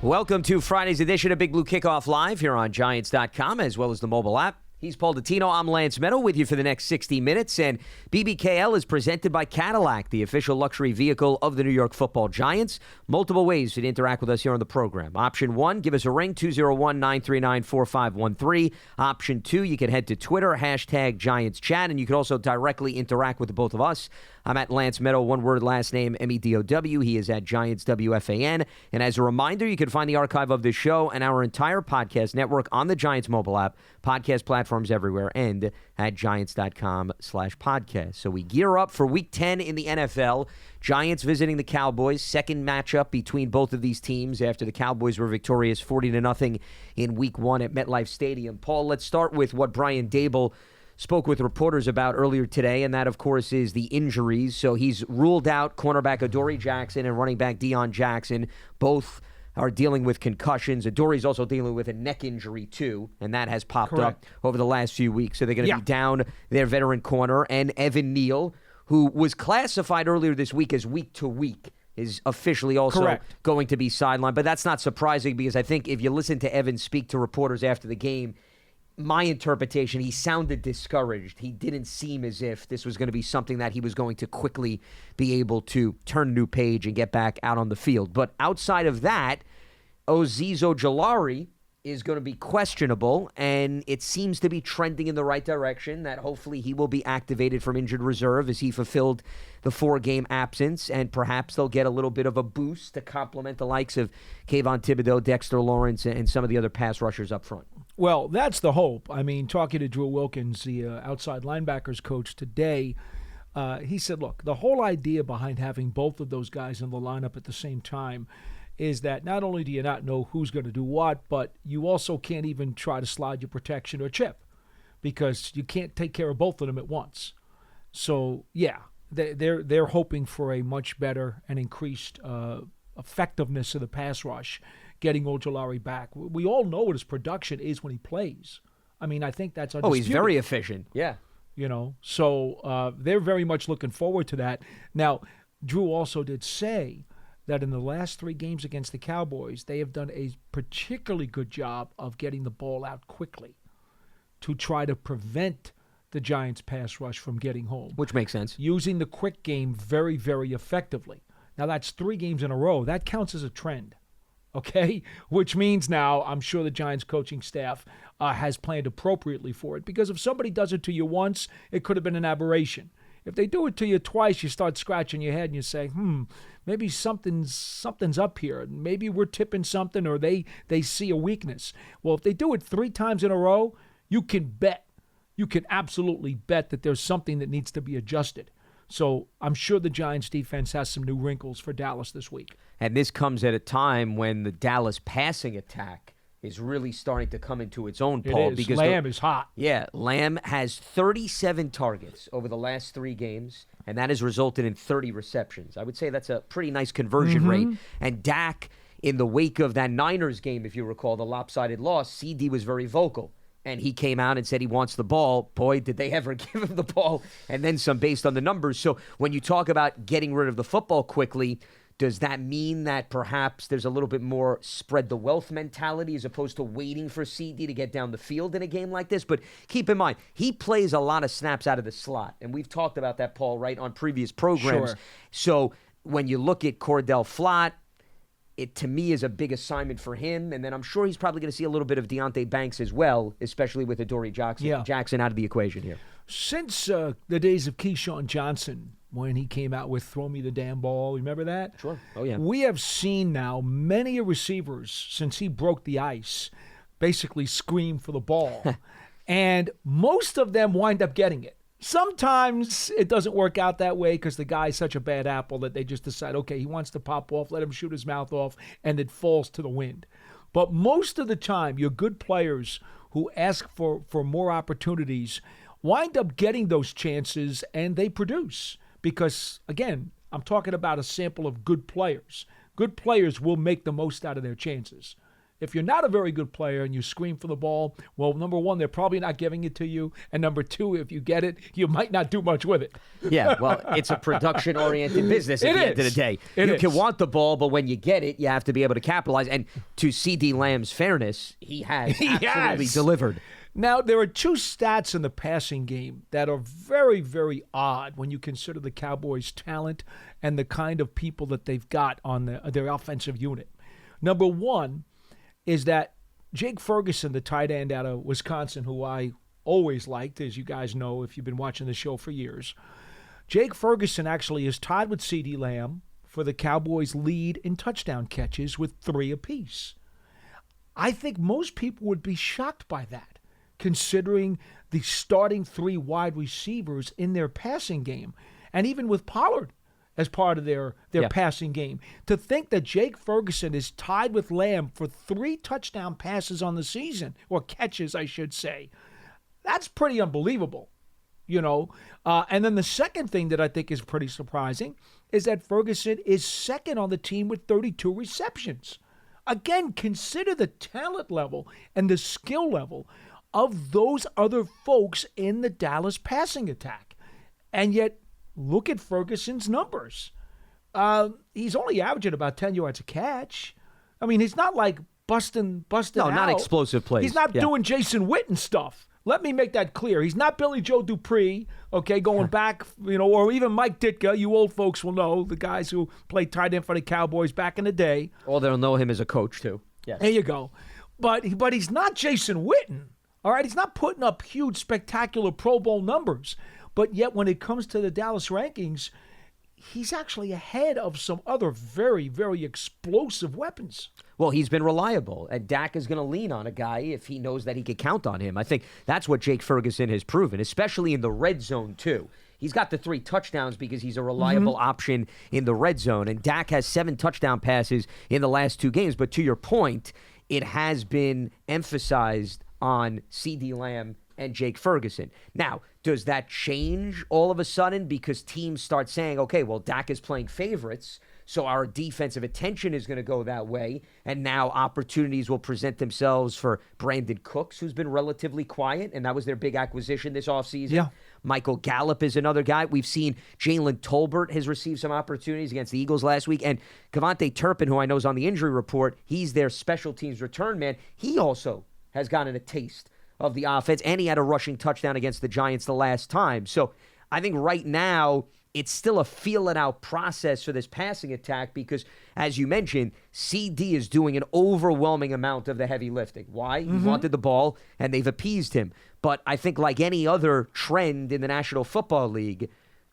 Welcome to Friday's edition of Big Blue Kickoff Live here on Giants.com as well as the mobile app. He's Paul Dottino. I'm Lance Medow with you for the next 60 minutes. And BBKL is presented by Cadillac, the official luxury vehicle of the New York Football Giants. Multiple ways to interact with us here on the program. Option 1, give us a ring, 201-939-4513. Option 2, you can head to Twitter, hashtag Giants Chat, and you can also directly interact with the both of us. I'm at Lance Medow, one word, last name, Medow. He is at Giants WFAN. And as a reminder, you can find the archive of this show and our entire podcast network on the Giants mobile app, podcast platforms everywhere, and at Giants.com/podcast. So we gear up for Week 10 in the NFL. Giants visiting the Cowboys, second matchup between both of these teams after the Cowboys were victorious 40-0 in Week 1 at MetLife Stadium. Paul, let's start with what Brian Daboll spoke with reporters about earlier today, and that, of course, is the injuries. So he's ruled out cornerback Adoree Jackson and running back Deion Jackson. Both are dealing with concussions. Adoree's also dealing with a neck injury, too, and that has popped up over the last few weeks. So they're going to be down their veteran corner, and Evan Neal, who was classified earlier this week as week-to-week, is officially also going to be sidelined. But that's not surprising because I think if you listen to Evan speak to reporters after the game, my interpretation, he sounded discouraged. He didn't seem as if this was going to be something that he was going to quickly be able to turn a new page and get back out on the field. But outside of that, Azeez Ojulari is going to be questionable, and it seems to be trending in the right direction that hopefully he will be activated from injured reserve as he fulfilled the 4-game absence, and perhaps they'll get a little bit of a boost to complement the likes of Kayvon Thibodeau, Dexter Lawrence, and some of the other pass rushers up front. Well, that's the hope. I mean, talking to Drew Wilkins, the outside linebackers coach today, he said, look, the whole idea behind having both of those guys in the lineup at the same time is that not only do you not know who's going to do what, but you also can't even try to slide your protection or chip because you can't take care of both of them at once. So, yeah, they're hoping for a much better and increased effectiveness of the pass rush, getting Ojulari back. We all know what his production is when he plays. I mean, I think that's undisputed. Oh, he's very efficient. Yeah. You know, so they're very much looking forward to that. Now, Drew also did say that in the last 3 games against the Cowboys, they have done a particularly good job of getting the ball out quickly to try to prevent the Giants' pass rush from getting home. Which makes sense. Using the quick game very, very effectively. Now, that's 3 games in a row. That counts as a trend, okay? Which means now I'm sure the Giants coaching staff has planned appropriately for it, because if somebody does it to you once, it could have been an aberration. If they do it to you twice, you start scratching your head and you say, maybe something's up here. Maybe we're tipping something, or they see a weakness. Well, if they do it 3 times in a row, you can absolutely bet that there's something that needs to be adjusted. So I'm sure the Giants defense has some new wrinkles for Dallas this week. And this comes at a time when the Dallas passing attack is really starting to come into its own, Paul. Because Lamb is hot. Yeah, Lamb has 37 targets over the last 3 games, and that has resulted in 30 receptions. I would say that's a pretty nice conversion rate. And Dak, in the wake of that Niners game, if you recall, the lopsided loss, CD was very vocal. And he came out and said he wants the ball. Boy, did they ever give him the ball, and then some based on the numbers. So when you talk about getting rid of the football quickly, does that mean that perhaps there's a little bit more spread the wealth mentality as opposed to waiting for CD to get down the field in a game like this? But keep in mind, he plays a lot of snaps out of the slot. And we've talked about that, Paul, right, on previous programs. Sure. So when you look at Cordell Flott, it, to me, is a big assignment for him. And then I'm sure he's probably going to see a little bit of Deonte Banks as well, especially with Adoree Jackson out of the equation here. Since the days of Keyshawn Johnson, when he came out with "Throw me the damn ball," remember that? Sure. Oh, yeah. We have seen now many receivers, since he broke the ice, basically scream for the ball. And most of them wind up getting it. Sometimes it doesn't work out that way because the guy's such a bad apple that they just decide, okay, he wants to pop off, let him shoot his mouth off, and it falls to the wind. But most of the time, your good players who ask for more opportunities wind up getting those chances, and they produce. Because, again, I'm talking about a sample of good players. Good players will make the most out of their chances. If you're not a very good player and you scream for the ball, well, number one, they're probably not giving it to you. And number two, if you get it, you might not do much with it. Yeah, well, it's a production-oriented business at the end of the day. You can want the ball, but when you get it, you have to be able to capitalize. And to C.D. Lamb's fairness, he has absolutely delivered. Now, there are two stats in the passing game that are very, very odd when you consider the Cowboys' talent and the kind of people that they've got on their offensive unit. Number one is that Jake Ferguson, the tight end out of Wisconsin, who I always liked, as you guys know if you've been watching the show for years, Jake Ferguson actually is tied with C.D. Lamb for the Cowboys' lead in touchdown catches with 3 apiece. I think most people would be shocked by that, considering the starting 3 wide receivers in their passing game, and even with Pollard as part of their passing game. To think that Jake Ferguson is tied with Lamb for 3 touchdown passes on the season, or catches, I should say, that's pretty unbelievable, And then the second thing that I think is pretty surprising is that Ferguson is second on the team with 32 receptions. Again, consider the talent level and the skill level of those other folks in the Dallas passing attack. And yet, look at Ferguson's numbers. He's only averaging about 10 yards a catch. I mean, he's not like busting No, out. not explosive plays. He's not doing Jason Witten stuff. Let me make that clear. He's not Billy Joe Dupree, going back, or even Mike Ditka. You old folks will know, the guys who played tight end for the Cowboys back in the day. Or they'll know him as a coach, too. Yes. There you go. But he's not Jason Witten. All right, he's not putting up huge, spectacular Pro Bowl numbers. But yet when it comes to the Dallas rankings, he's actually ahead of some other very, very explosive weapons. Well, he's been reliable, and Dak is going to lean on a guy if he knows that he can count on him. I think that's what Jake Ferguson has proven, especially in the red zone, too. He's got the 3 touchdowns because he's a reliable option in the red zone, and Dak has 7 touchdown passes in the last 2 games. But to your point, it has been emphasized on C.D. Lamb and Jake Ferguson. Now, does that change all of a sudden because teams start saying, okay, well, Dak is playing favorites, so our defensive attention is going to go that way, and now opportunities will present themselves for Brandon Cooks, who's been relatively quiet, and that was their big acquisition this offseason. Yeah. Michael Gallup is another guy. We've seen Jalen Tolbert has received some opportunities against the Eagles last week, and Kevontae Turpin, who I know is on the injury report, he's their special teams return man. He also has gotten a taste of the offense, and he had a rushing touchdown against the Giants the last time. So I think right now it's still a feel-it-out process for this passing attack because, as you mentioned, CD is doing an overwhelming amount of the heavy lifting. Why? He wanted the ball, and they've appeased him. But I think like any other trend in the National Football League,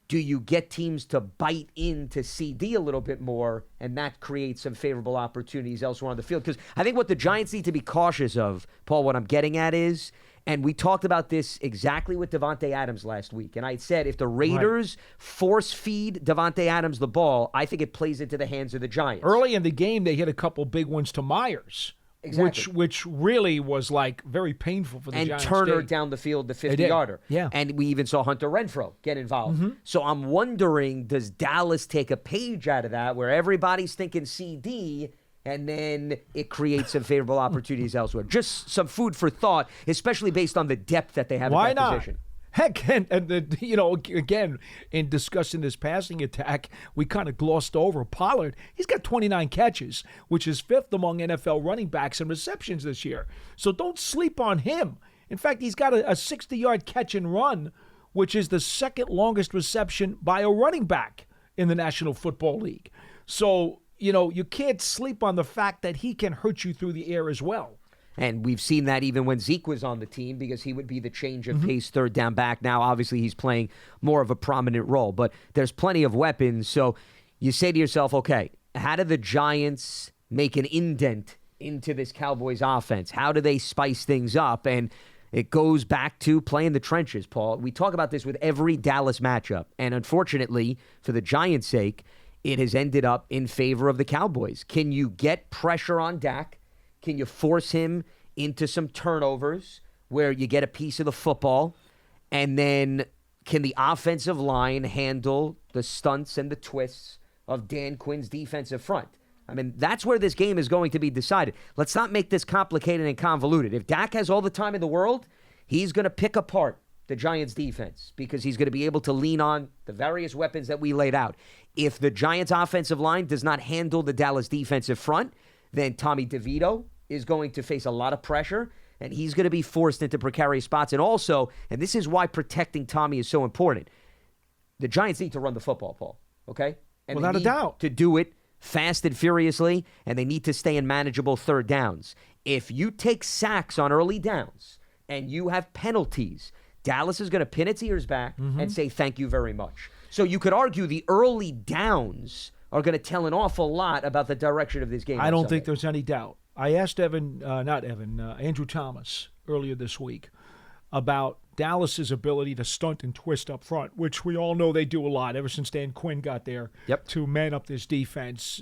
do you get teams to bite into CD a little bit more, and that creates some favorable opportunities elsewhere on the field? Because I think what the Giants need to be cautious of, Paul, what I'm getting at is, and we talked about this exactly with Davante Adams last week, and I said if the Raiders force feed Davante Adams the ball, I think it plays into the hands of the Giants. Early in the game, they hit a couple big ones to Myers. Exactly. Which really was like very painful for the and Giants. And Turner down the field, the 50-yarder. Yeah. And we even saw Hunter Renfrow get involved. So I'm wondering, does Dallas take a page out of that where everybody's thinking CD and then it creates some favorable opportunities elsewhere? Just some food for thought, especially based on the depth that they have at that position. Heck, and again, in discussing this passing attack, we kind of glossed over Pollard. He's got 29 catches, which is 5th among NFL running backs in receptions this year. So don't sleep on him. In fact, he's got a 60-yard catch and run, which is the 2nd longest reception by a running back in the National Football League. So, you can't sleep on the fact that he can hurt you through the air as well. And we've seen that even when Zeke was on the team because he would be the change of pace third down back. Now, obviously, he's playing more of a prominent role, but there's plenty of weapons. So you say to yourself, okay, how do the Giants make an indent into this Cowboys offense? How do they spice things up? And it goes back to playing the trenches, Paul. We talk about this with every Dallas matchup. And unfortunately, for the Giants' sake, it has ended up in favor of the Cowboys. Can you get pressure on Dak? Can you force him into some turnovers where you get a piece of the football? And then can the offensive line handle the stunts and the twists of Dan Quinn's defensive front? I mean, that's where this game is going to be decided. Let's not make this complicated and convoluted. If Dak has all the time in the world, he's going to pick apart the Giants' defense because he's going to be able to lean on the various weapons that we laid out. If the Giants' offensive line does not handle the Dallas defensive front, then Tommy DeVito is going to face a lot of pressure, and he's going to be forced into precarious spots. And also, and this is why protecting Tommy is so important, the Giants need to run the football, Paul, okay? And without a doubt. To do it fast and furiously, and they need to stay in manageable third downs. If you take sacks on early downs and you have penalties, Dallas is going to pin its ears back and say thank you very much. So you could argue the early downs are going to tell an awful lot about the direction of this game. I don't think there's any doubt. I asked Andrew Thomas earlier this week about Dallas's ability to stunt and twist up front, which we all know they do a lot ever since Dan Quinn got there to man up this defense.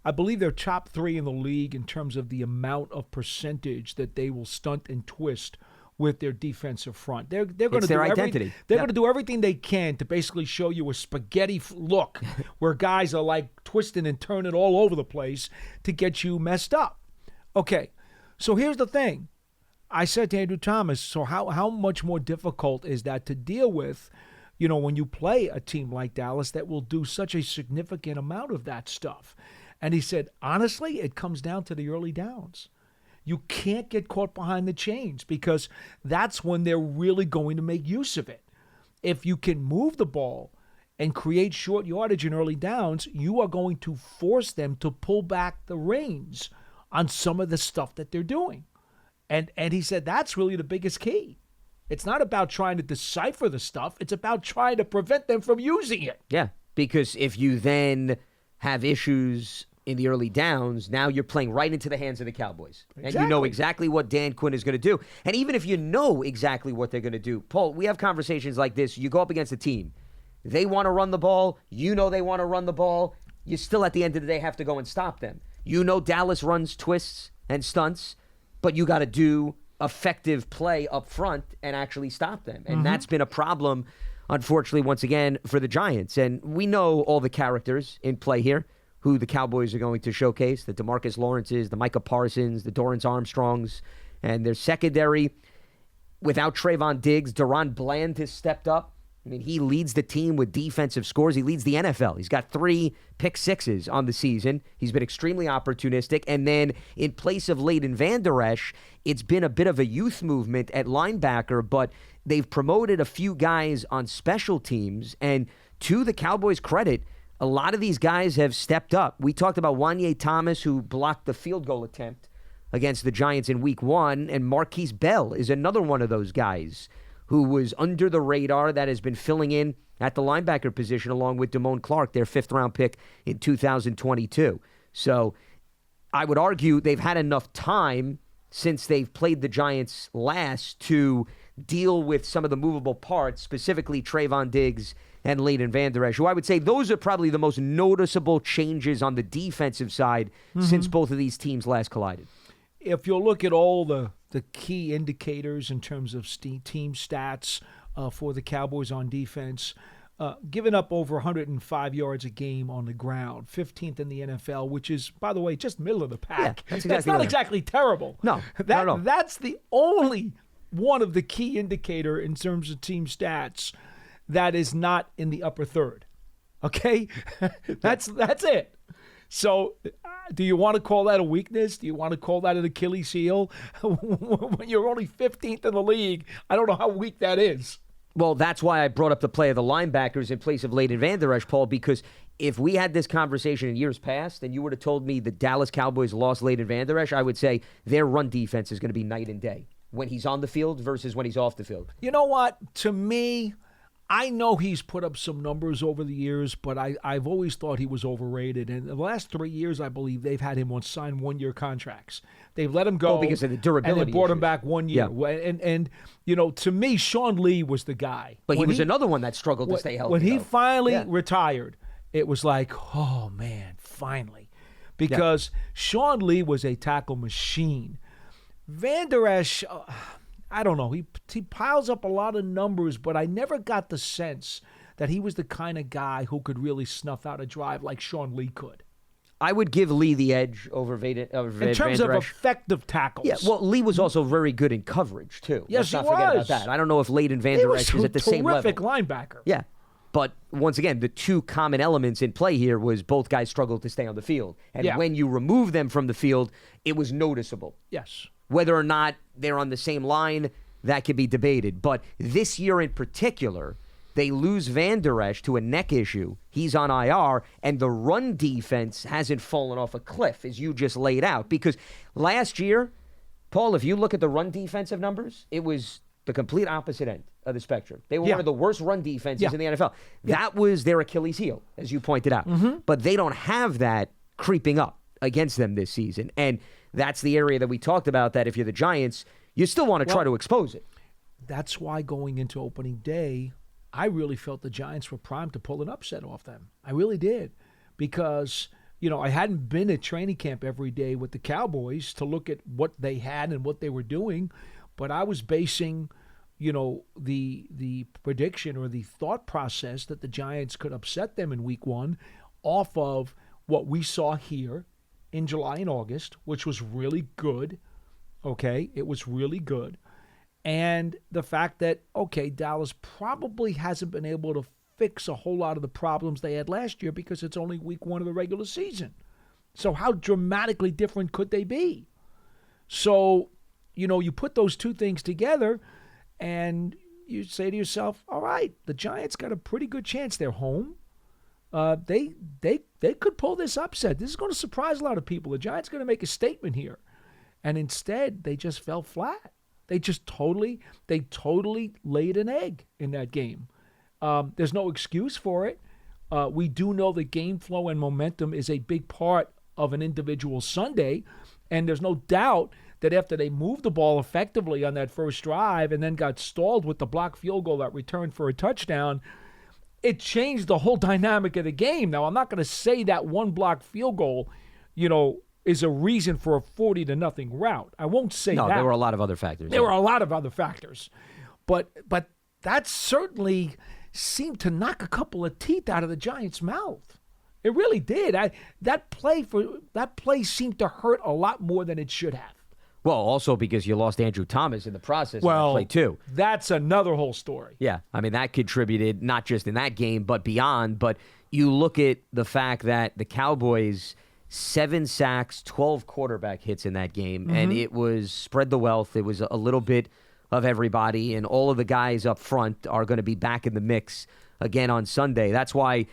I believe they're top 3 in the league in terms of the amount of percentage that they will stunt and twist with their defensive front. They're going to do identity. They're going to do everything they can to basically show you a spaghetti look where guys are like twisting and turning all over the place to get you messed up. Okay, so here's the thing. I said to Andrew Thomas, so how much more difficult is that to deal with, when you play a team like Dallas that will do such a significant amount of that stuff? And he said, honestly, it comes down to the early downs. You can't get caught behind the chains because that's when they're really going to make use of it. If you can move the ball and create short yardage in early downs, you are going to force them to pull back the reins on some of the stuff that they're doing. And he said that's really the biggest key. It's not about trying to decipher the stuff. It's about trying to prevent them from using it. Yeah, because if you then have issues in the early downs, now you're playing right into the hands of the Cowboys. Exactly. And you know exactly what Dan Quinn is going to do. And even if you know exactly what they're going to do, Paul, we have conversations like this. You go up against a team. They want to run the ball. You know they want to run the ball. You still, at the end of the day, have to go and stop them. You know Dallas runs twists and stunts, but you got to do effective play up front and actually stop them. And that's been a problem, unfortunately, once again, for the Giants. And we know all the characters in play here, who the Cowboys are going to showcase, the DeMarcus Lawrences, the Micah Parsons, the Dorrance Armstrongs, and their secondary. Without Trayvon Diggs, Deron Bland has stepped up. I mean, he leads the team with defensive scores. He leads the NFL. He's got 3 pick sixes on the season. He's been extremely opportunistic. And then in place of Leighton Vander Esch, it's been a bit of a youth movement at linebacker, but they've promoted a few guys on special teams. And to the Cowboys' credit, a lot of these guys have stepped up. We talked about Wanye Thomas, who blocked the field goal attempt against the Giants in Week 1, and Marquise Bell is another one of those guys who was under the radar that has been filling in at the linebacker position along with Damone Clark, their 5th-round pick in 2022. So I would argue they've had enough time since they've played the Giants last to deal with some of the movable parts, specifically Trayvon Diggs and Leighton Vander Esch, who I would say those are probably the most noticeable changes on the defensive side since both of these teams last collided. If you'll look at all the key indicators in terms of team stats for the Cowboys on defense, giving up over 105 yards a game on the ground, 15th in the NFL, which is, by the way, just middle of the pack. Yeah, that's not exactly terrible. No. That's the only one of the key indicator in terms of team stats that is not in the upper third. Okay? That's it. So do you want to call that a weakness? Do you want to call that an Achilles heel? When you're only 15th in the league, I don't know how weak that is. Well, that's why I brought up the play of the linebackers in place of Leighton Vander Esch, Paul, because if we had this conversation in years past and you would have told me the Dallas Cowboys lost Leighton Vander Esch, I would say their run defense is going to be night and day when he's on the field versus when he's off the field. You know what? To me, I know he's put up some numbers over the years, but I've always thought he was overrated. And the last 3 years, I believe, they've had him on signed 1-year contracts. They've let him go because of the durability and they brought issues. him back 1 year. Yeah. And to me, Sean Lee was the guy. But he was another one that struggled to stay healthy. When he finally retired, it was like, oh, man, finally. Because Sean Lee was a tackle machine. Vander Esch, I don't know. He piles up a lot of numbers, but I never got the sense that he was the kind of guy who could really snuff out a drive like Sean Lee could. I would give Lee the edge over Van In terms of Der Esch. effective tackles. Yeah, well, Lee was also very good in coverage, too. Yes, Let's he not forget was. about that. I don't know if Leighton Van He Der was Esch is at the same level. terrific linebacker. Yeah. But once again, the two common elements in play here was both guys struggled to stay on the field. And when you remove them from the field, it was noticeable. Yes. Whether or not they're on the same line, that could be debated. But this year in particular, they lose Van Der Esch to a neck issue. He's on IR, and the run defense hasn't fallen off a cliff, as you just laid out. Because last year, Paul, if you look at the run defensive numbers, it was the complete opposite end of the spectrum. They were one of the worst run defenses in the NFL. That was their Achilles heel, as you pointed out. But they don't have that creeping up against them this season. And that's the area that we talked about, that if you're the Giants, you still want to try to expose it. That's why going into opening day, I really felt the Giants were primed to pull an upset off them. I really did. Because, I hadn't been at training camp every day with the Cowboys to look at what they had and what they were doing, but I was basing, the prediction or the thought process that the Giants could upset them in week one off of what we saw here in July and August, which was really good. Okay, it was really good. And the fact that, Dallas probably hasn't been able to fix a whole lot of the problems they had last year because it's only week one of the regular season. So how dramatically different could they be? So, you put those two things together and you say to yourself, all right, the Giants got a pretty good chance. They're home. They could pull this upset. This is going to surprise a lot of people. The Giants are going to make a statement here. And instead, they just fell flat. They totally laid an egg in that game. There's no excuse for it. We do know that game flow and momentum is a big part of an individual Sunday, and there's no doubt that after they moved the ball effectively on that first drive and then got stalled with the blocked field goal that returned for a touchdown, it changed the whole dynamic of the game. Now, I'm not going to say that one blocked field goal, is a reason for a 40-0 rout. I won't say that. No, there were a lot of other factors. There were a lot of other factors. But that certainly seemed to knock a couple of teeth out of the Giants' mouth. It really did. That play seemed to hurt a lot more than it should have. Well, also because you lost Andrew Thomas in the process of that play, too. That's another whole story. Yeah, I mean, that contributed not just in that game, but beyond. But you look at the fact that the Cowboys, 7 sacks, 12 quarterback hits in that game, and it was spread the wealth. It was a little bit of everybody, and all of the guys up front are going to be back in the mix again on Sunday. That's why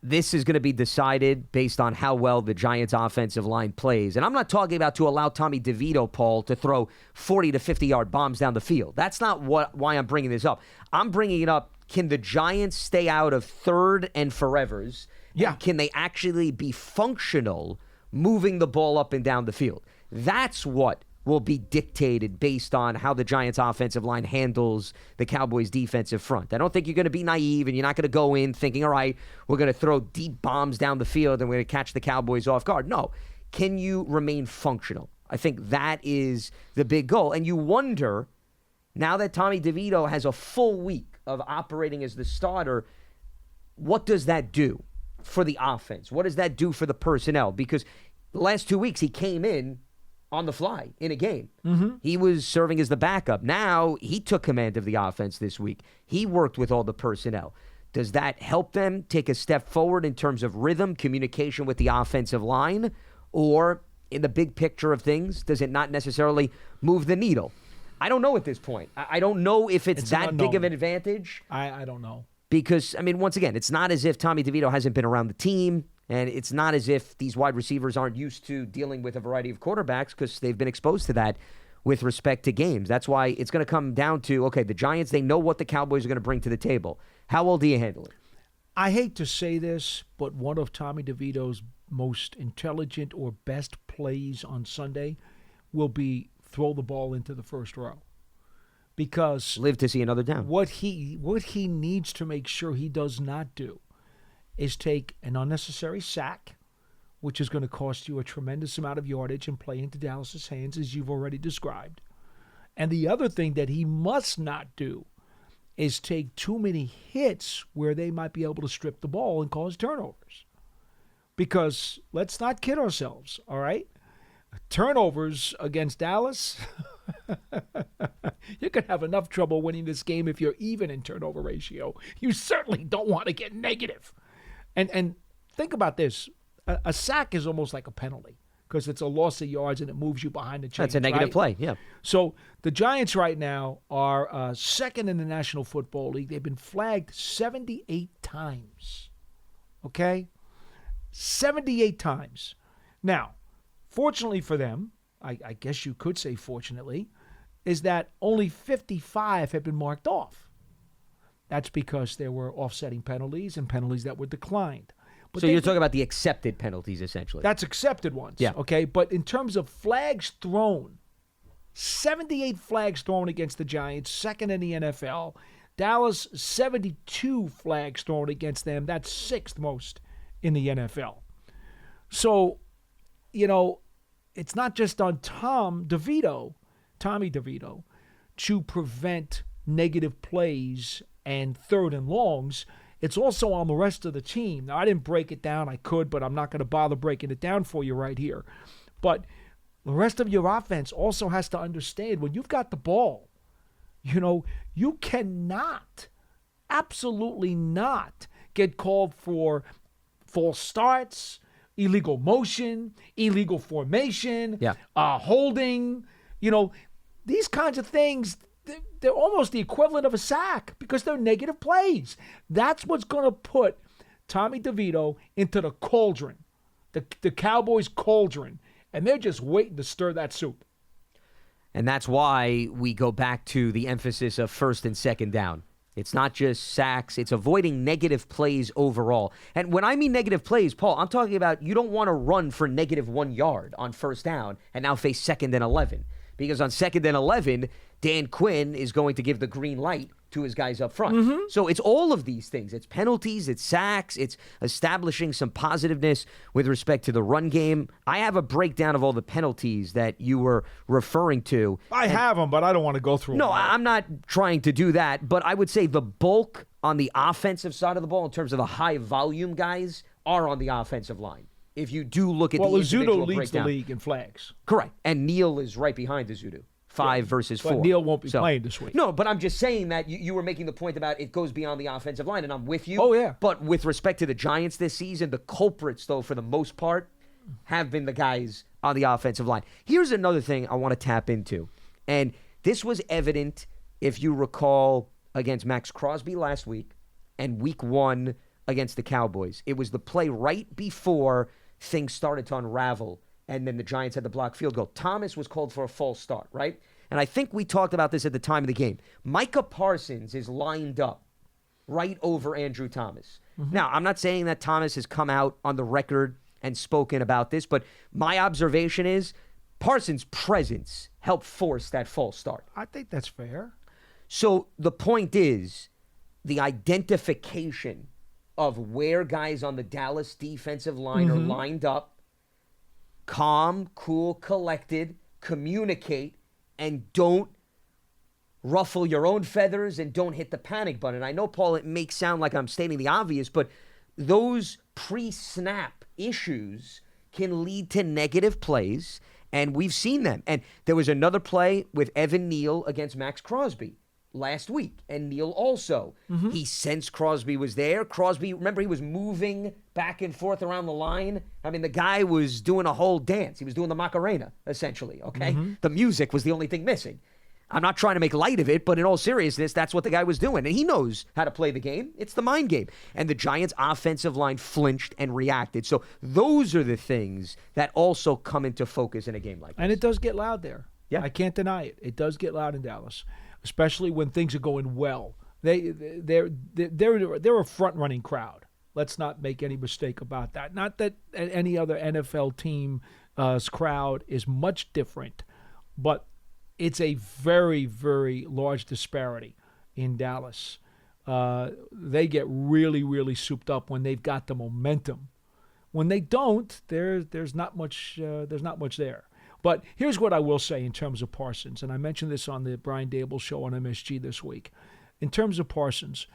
this is going to be decided based on how well the Giants' offensive line plays. And I'm not talking about to allow Tommy DeVito, Paul, to throw 40 to 50-yard bombs down the field. That's not why I'm bringing this up. I'm bringing it up, can the Giants stay out of third and forevers? Yeah. And can they actually be functional moving the ball up and down the field? That's what will be dictated based on how the Giants' offensive line handles the Cowboys' defensive front. I don't think you're going to be naive and you're not going to go in thinking, all right, we're going to throw deep bombs down the field and we're going to catch the Cowboys off guard. No. Can you remain functional? I think that is the big goal. And you wonder, now that Tommy DeVito has a full week of operating as the starter, what does that do for the offense? What does that do for the personnel? Because the last 2 weeks he came in on the fly in a game. He was serving as the backup. Now he took command of the offense this week. He worked with all the personnel. Does that help them take a step forward in terms of rhythm, communication with the offensive line? Or in the big picture of things, does it not necessarily move the needle? I don't know at this point. I don't know if it's that big of an advantage. I don't know. Because, I mean, once again, it's not as if Tommy DeVito hasn't been around the team, and it's not as if these wide receivers aren't used to dealing with a variety of quarterbacks because they've been exposed to that with respect to games. That's why it's going to come down to, okay, the Giants, they know what the Cowboys are going to bring to the table. How well do you handle it? I hate to say this, but one of Tommy DeVito's most intelligent or best plays on Sunday will be throw the ball into the first row. Because live to see another down. What he needs to make sure he does not do is take an unnecessary sack, which is going to cost you a tremendous amount of yardage and play into Dallas's hands, as you've already described. And the other thing that he must not do is take too many hits where they might be able to strip the ball and cause turnovers. Because let's not kid ourselves, all right? Turnovers against Dallas, you could have enough trouble winning this game if you're even in turnover ratio. You certainly don't want to get negative. And think about this. A sack is almost like a penalty because it's a loss of yards and it moves you behind the chains. That's a negative right? play, yeah. So the Giants right now are second in the National Football League. They've been flagged 78 times. Okay? 78 times. Now, fortunately for them, I guess you could say fortunately, is that only 55 have been marked off. That's because there were offsetting penalties and penalties that were declined. But so you're talking about the accepted penalties, essentially. That's accepted ones. Yeah. Okay, but in terms of flags thrown, 78 flags thrown against the Giants, second in the NFL. Dallas, 72 flags thrown against them. That's sixth most in the NFL. So, it's not just on Tommy DeVito, to prevent negative plays and third and longs. It's also on the rest of the team. Now, I didn't break it down. I could, but I'm not going to bother breaking it down for you right here. But the rest of your offense also has to understand when you've got the ball, you cannot, absolutely not, get called for false starts, illegal motion, illegal formation, holding. These kinds of things, they're almost the equivalent of a sack because they're negative plays. That's what's going to put Tommy DeVito into the cauldron, the Cowboys' cauldron, and they're just waiting to stir that soup. And that's why we go back to the emphasis of first and second down. It's not just sacks. It's avoiding negative plays overall. And when I mean negative plays, Paul, I'm talking about you don't want to run for negative 1 yard on first down and now face second and 11. Because on second and 11, Dan Quinn is going to give the green light to his guys up front. Mm-hmm. So it's all of these things. It's penalties, it's sacks, it's establishing some positiveness with respect to the run game. I have a breakdown of all the penalties that you were referring to. I have them, but I don't want to go through them. No, I'm not trying to do that, but I would say the bulk on the offensive side of the ball in terms of the high-volume guys are on the offensive line. If you do look at the individual Izzuto leads breakdown. the league in flags. Correct. And Neal is right behind Izzuto. 5 versus 4. But Neal won't be playing this week. No, but I'm just saying that you were making the point about it goes beyond the offensive line, and I'm with you. Oh, yeah. But with respect to the Giants this season, the culprits, though, for the most part, have been the guys on the offensive line. Here's another thing I want to tap into. And this was evident, if you recall, against Max Crosby last week and week 1 against the Cowboys. It was the play right before things started to unravel, and then the Giants had the blocked field goal. Thomas was called for a false start, right? And I think we talked about this at the time of the game. Micah Parsons is lined up right over Andrew Thomas. Mm-hmm. Now, I'm not saying that Thomas has come out on the record and spoken about this, but my observation is Parsons' presence helped force that false start. I think that's fair. So the point is the identification of where guys on the Dallas defensive line are lined up, calm, cool, collected, communicate, and don't ruffle your own feathers and don't hit the panic button. I know, Paul, it makes sound like I'm stating the obvious, but those pre-snap issues can lead to negative plays, and we've seen them. And there was another play with Evan Neal against Max Crosby last week, and Neal also. Mm-hmm. He sensed Crosby was there. Crosby, remember, he was moving back and forth around the line. I mean, the guy was doing a whole dance. He was doing the Macarena, essentially, okay? Mm-hmm. The music was the only thing missing. I'm not trying to make light of it, but in all seriousness, that's what the guy was doing. And he knows how to play the game. It's the mind game. And the Giants' offensive line flinched and reacted. So those are the things that also come into focus in a game like this. And it does get loud there. Yeah. I can't deny it. It does get loud in Dallas, especially when things are going well. They're a front-running crowd. Let's not make any mistake about that. Not that any other NFL team's crowd is much different, but it's a very, very large disparity in Dallas. They get really, really souped up when they've got the momentum. When they don't, there's not much there. But here's what I will say in terms of Parsons, and I mentioned this on the Brian Dable show on MSG this week. In terms of Parsons,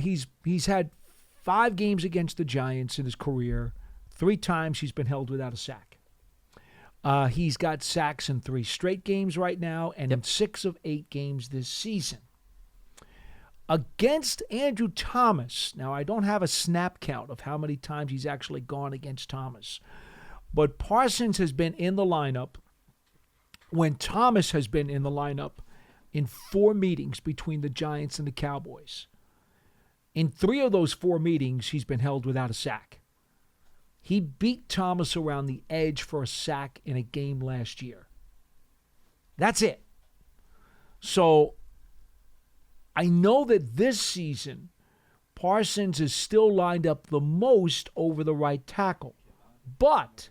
he's had 5 games against the Giants in his career, 3 times he's been held without a sack. He's got sacks in 3 straight games right now and in 6 of 8 games this season. Against Andrew Thomas, now I don't have a snap count of how many times he's actually gone against Thomas, but Parsons has been in the lineup when Thomas has been in the lineup in 4 meetings between the Giants and the Cowboys. In 3 of those 4 meetings, he's been held without a sack. He beat Thomas around the edge for a sack in a game last year. That's it. So I know that this season, Parsons is still lined up the most over the right tackle, but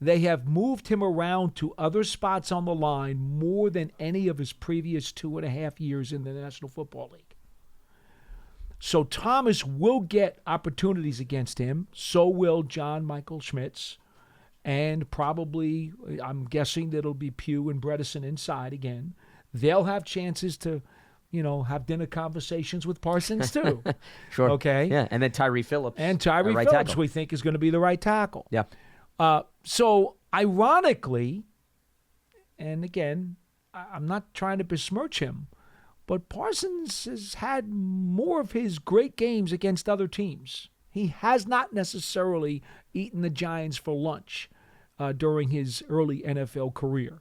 they have moved him around to other spots on the line more than any of his previous 2.5 years in the National Football League. So Thomas will get opportunities against him. So will John Michael Schmitz. And probably, I'm guessing that it'll be Pugh and Bredesen inside again. They'll have chances to, have dinner conversations with Parsons too. Sure. Okay? Yeah, and then Tyree Phillips. And Tyree right Phillips, tackle. we think, is going to be the right tackle. Yeah. So, ironically, and again, I'm not trying to besmirch him, but Parsons has had more of his great games against other teams. He has not necessarily eaten the Giants for lunch during his early NFL career.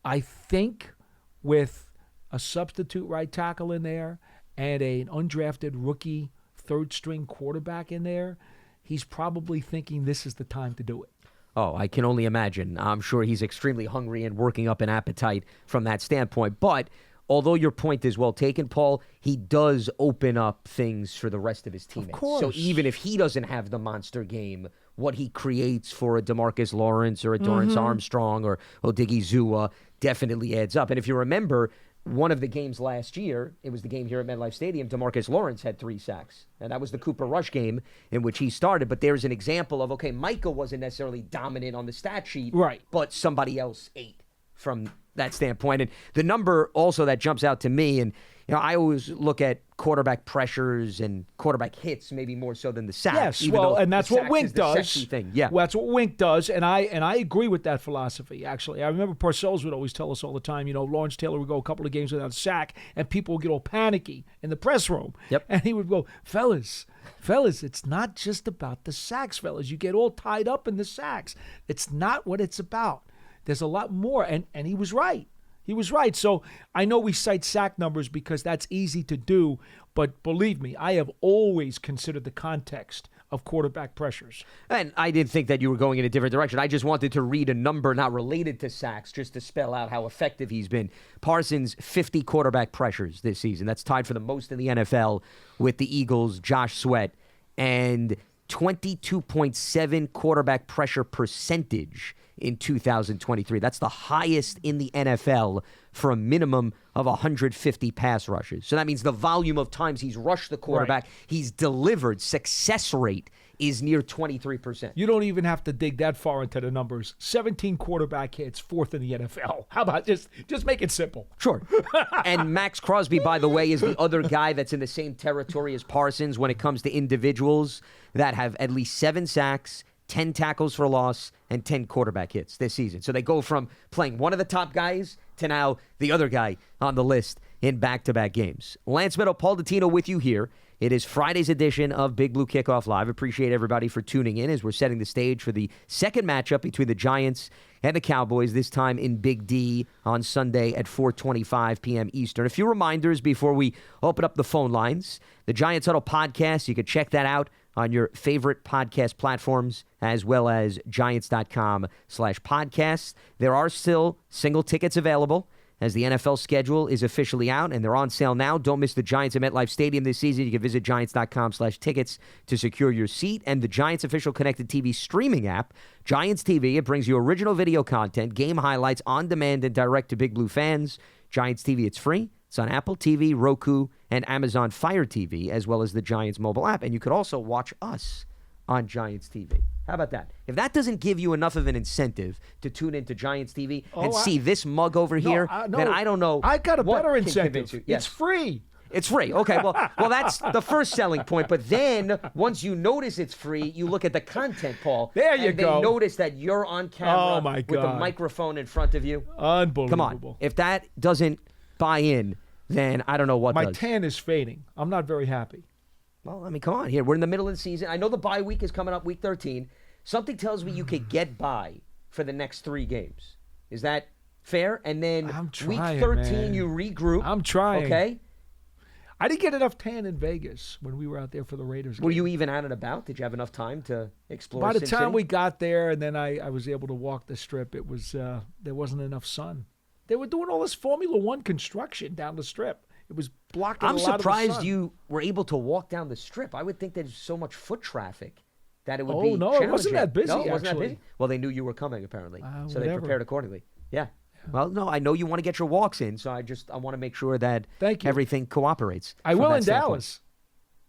I think with a substitute right tackle in there and an undrafted rookie third-string quarterback in there, he's probably thinking this is the time to do it. Oh, I can only imagine. I'm sure he's extremely hungry and working up an appetite from that standpoint. But although your point is well taken, Paul, he does open up things for the rest of his teammates. Of course. So even if he doesn't have the monster game, what he creates for a DeMarcus Lawrence or a Dorrance Armstrong or Odigizua definitely adds up. And if you remember, one of the games last year, it was the game here at MetLife Stadium, DeMarcus Lawrence had 3 sacks. And that was the Cooper Rush game in which he started. But there's an example of, okay, Micah wasn't necessarily dominant on the stat sheet, right, but somebody else ate from that standpoint. And the number also that jumps out to me, and I always look at quarterback pressures and quarterback hits maybe more so than the sacks. Yes, well, and that's what Wink does. Thing. Yeah, well, that's what Wink does, and I agree with that philosophy. Actually, I remember Parcells would always tell us all the time. Lawrence Taylor would go a couple of games without a sack, and people would get all panicky in the press room. Yep, and he would go, fellas, it's not just about the sacks, fellas. You get all tied up in the sacks. It's not what it's about. There's a lot more, and he was right. He was right. So I know we cite sack numbers because that's easy to do, but believe me, I have always considered the context of quarterback pressures. And I didn't think that you were going in a different direction. I just wanted to read a number not related to sacks just to spell out how effective he's been. Parsons, 50 quarterback pressures this season. That's tied for the most in the NFL with the Eagles' Josh Sweat, and 22.7 quarterback pressure percentage in 2023. That's the highest in the NFL for a minimum of 150 pass rushes. So that means the volume of times he's rushed the quarterback, he's delivered, success rate is near 23%. You don't even have to dig that far into the numbers. 17 quarterback hits, 4th in the NFL. How about just make it simple? Sure. And Max Crosby, by the way, is the other guy that's in the same territory as Parsons when it comes to individuals that have at least 7 sacks, 10 tackles for loss, and 10 quarterback hits this season. So they go from playing one of the top guys to now the other guy on the list in back-to-back games. Lance Medow, Paul Dottino with you here. It is Friday's edition of Big Blue Kickoff Live. Appreciate everybody for tuning in as we're setting the stage for the second matchup between the Giants and the Cowboys, this time in Big D on Sunday at 4:25 p.m. Eastern. A few reminders before we open up the phone lines. The Giants Huddle podcast, you can check that out on your favorite podcast platforms, as well as Giants.com/podcasts. There are still single tickets available as the NFL schedule is officially out, and they're on sale now. Don't miss the Giants at MetLife Stadium this season. You can visit Giants.com/tickets to secure your seat. And the Giants official connected TV streaming app, Giants TV, it brings you original video content, game highlights on demand and direct to Big Blue fans. Giants TV, it's free. It's on Apple TV, Roku, and Amazon Fire TV, as well as the Giants mobile app. And you could also watch us on Giants TV. How about that? If that doesn't give you enough of an incentive to tune into Giants TV see this mug over here, then I don't know. I got a better incentive. Yes. It's free. It's free. Okay, well, that's the first selling point. But then once you notice it's free, you look at the content, Paul. There you go. They notice that you're on camera with the microphone in front of you. Unbelievable. Come on. If that doesn't buy in, then I don't know what does. My tan is fading. I'm not very happy. Well, I mean, come on here. We're in the middle of the season. I know the bye week is coming up, week 13. Something tells me you could get by for the next 3 games. Is that fair? And then week 13, you regroup. I'm trying. Okay? I didn't get enough tan in Vegas when we were out there for the Raiders game. Were you even out and about? Did you have enough time to explore By the Sin time City? we got there and then I was able to walk the strip, it was there wasn't enough sun. They were doing all this Formula One construction down the strip. It was blocking a lot of the sun. I'm surprised you were able to walk down the strip. I would think there's so much foot traffic that it would be no, it wasn't that busy, No, it wasn't actually. that busy? Well, they knew you were coming, apparently. So they whatever. prepared accordingly. Yeah. Well, no, I know you want to get your walks in, so I want to make sure that Thank you. everything cooperates. I will in Dallas.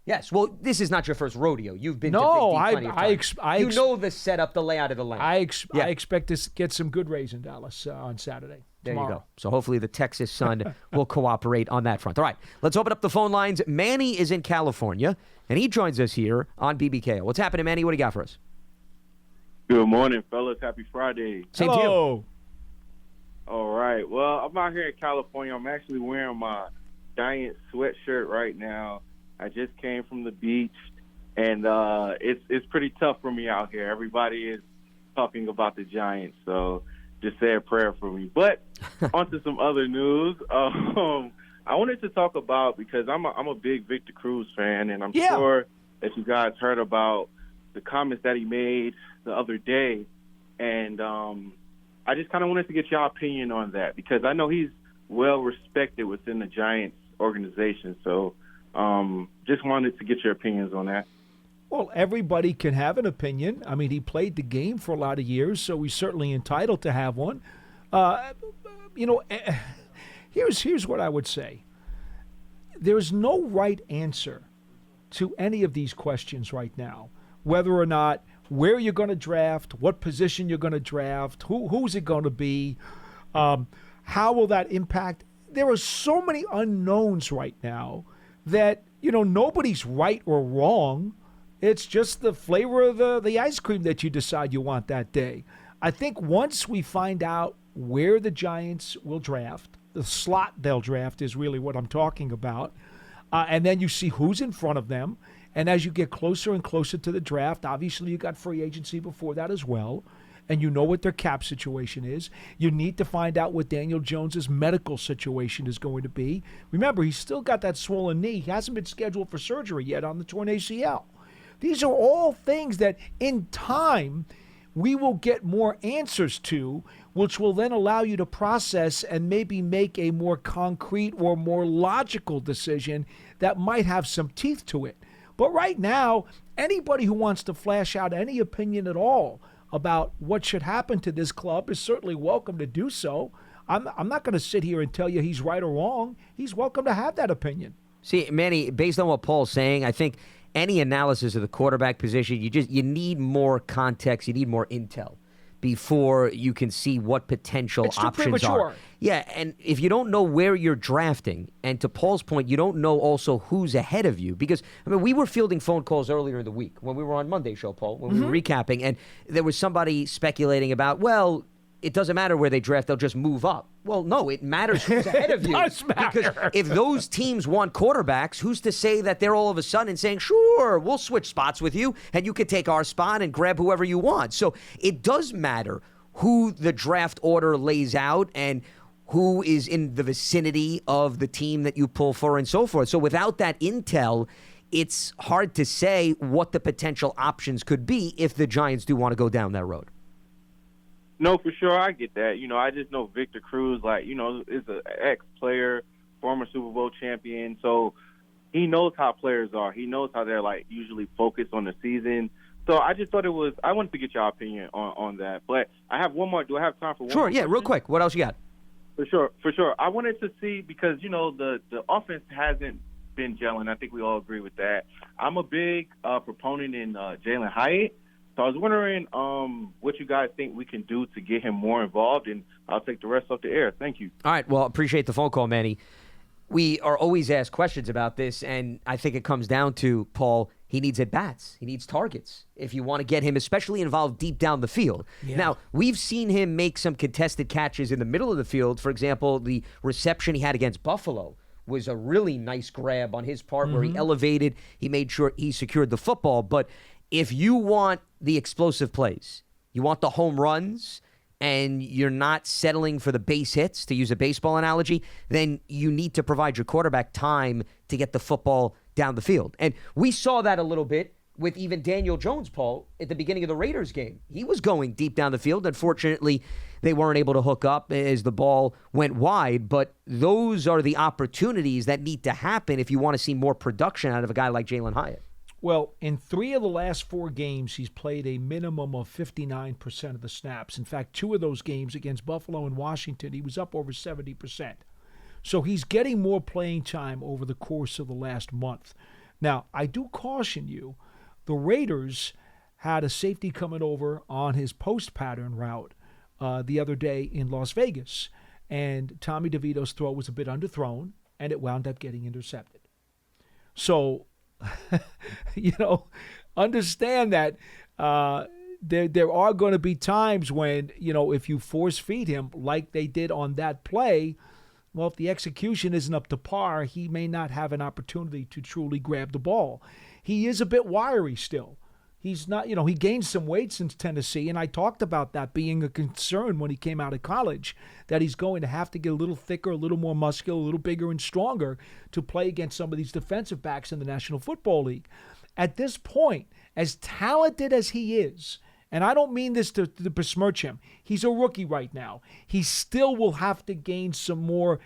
Yes. Well, this is not your first rodeo. You've been to No, Big D plenty of times. You know the setup, the layout of the land. I expect to get some good rays in Dallas on Saturday. There tomorrow. you go. So hopefully the Texas sun will cooperate on that front. All right, let's open up the phone lines. Manny is in California, and he joins us here on BBKO. What's happening, Manny? What do you got for us? Good morning, fellas. Happy Friday. Same to you. All right. Well, I'm out here in California. I'm actually wearing my Giants sweatshirt right now. I just came from the beach, and it's pretty tough for me out here. Everybody is talking about the Giants, so just say a prayer for me. But on to some other news. I wanted to talk about, because I'm a big Victor Cruz fan, and I'm sure that you guys heard about the comments that he made the other day, and I just kind of wanted to get your opinion on that, because I know he's well respected within the Giants organization. So just wanted to get your opinions on that. Well, everybody can have an opinion. I mean, he played the game for a lot of years, so he's certainly entitled to have one. Here's what I would say. There's no right answer to any of these questions right now, whether or not where you're going to draft, what position you're going to draft, who's it going to be, how will that impact. There are so many unknowns right now that, nobody's right or wrong. It's just the flavor of the ice cream that you decide you want that day. I think once we find out where the Giants will draft, the slot they'll draft is really what I'm talking about, and then you see who's in front of them. And as you get closer and closer to the draft, obviously you got free agency before that as well, and you know what their cap situation is. You need to find out what Daniel Jones's medical situation is going to be. Remember, he's still got that swollen knee. He hasn't been scheduled for surgery yet on the torn ACL. These are all things that in time we will get more answers to, which will then allow you to process and maybe make a more concrete or more logical decision that might have some teeth to it. But right now, anybody who wants to flash out any opinion at all about what should happen to this club is certainly welcome to do so. I'm not going to sit here and tell you he's right or wrong. He's welcome to have that opinion. See, Manny, based on what Paul's saying, I think any analysis of the quarterback position, you need more context, you need more intel before you can see what potential options are. Yeah, and if you don't know where you're drafting, and to Paul's point, you don't know also who's ahead of you, because, we were fielding phone calls earlier in the week when we were on Monday's show, Paul, when we were recapping, and there was somebody speculating about, well, it doesn't matter where they draft, they'll just move up. Well, no, it matters who's ahead of you. It does matter. Because if those teams want quarterbacks, who's to say that they're all of a sudden saying, sure, we'll switch spots with you, and you could take our spot and grab whoever you want. So it does matter who the draft order lays out and who is in the vicinity of the team that you pull for and so forth. So without that intel, it's hard to say what the potential options could be if the Giants do want to go down that road. No, for sure, I get that. I just know Victor Cruz, is an ex-player, former Super Bowl champion, so he knows how players are. He knows how they're, usually focused on the season. So I just thought I wanted to get your opinion on that. But I have one more. Do I have time for one more? Sure, yeah, real quick. What else you got? For sure. I wanted to see, because, the offense hasn't been gelling. I think we all agree with that. I'm a big proponent in Jalen Hyatt. So I was wondering what you guys think we can do to get him more involved, and I'll take the rest off the air. Thank you. All right. Well, appreciate the phone call, Manny. we are always asked questions about this, and I think it comes down to, Paul, he needs at-bats. He needs targets if you want to get him especially involved deep down the field. Yeah. Now, we've seen him make some contested catches in the middle of the field. For example, the reception he had against Buffalo was a really nice grab on his part where he elevated. He made sure he secured the football. But if you want the explosive plays, you want the home runs, and you're not settling for the base hits, to use a baseball analogy, then you need to provide your quarterback time to get the football down the field. And we saw that a little bit with even Daniel Jones, Paul, at the beginning of the Raiders game. He was going deep down the field. Unfortunately, they weren't able to hook up as the ball went wide. But those are the opportunities that need to happen if you want to see more production out of a guy like Jalen Hyatt. Well, in 3 of the last 4 games, he's played a minimum of 59% of the snaps. In fact, 2 of those games against Buffalo and Washington, he was up over 70%. So he's getting more playing time over the course of the last month. Now, I do caution you, the Raiders had a safety coming over on his post pattern route the other day in Las Vegas. And Tommy DeVito's throw was a bit underthrown, and it wound up getting intercepted. So, understand that there are going to be times when, if you force feed him like they did on that play, well, if the execution isn't up to par, he may not have an opportunity to truly grab the ball. He is a bit wiry still. He's not, he gained some weight since Tennessee, and I talked about that being a concern when he came out of college, that he's going to have to get a little thicker, a little more muscular, a little bigger and stronger to play against some of these defensive backs in the National Football League. At this point, as talented as he is, and I don't mean this to besmirch him, he's a rookie right now. He still will have to gain some more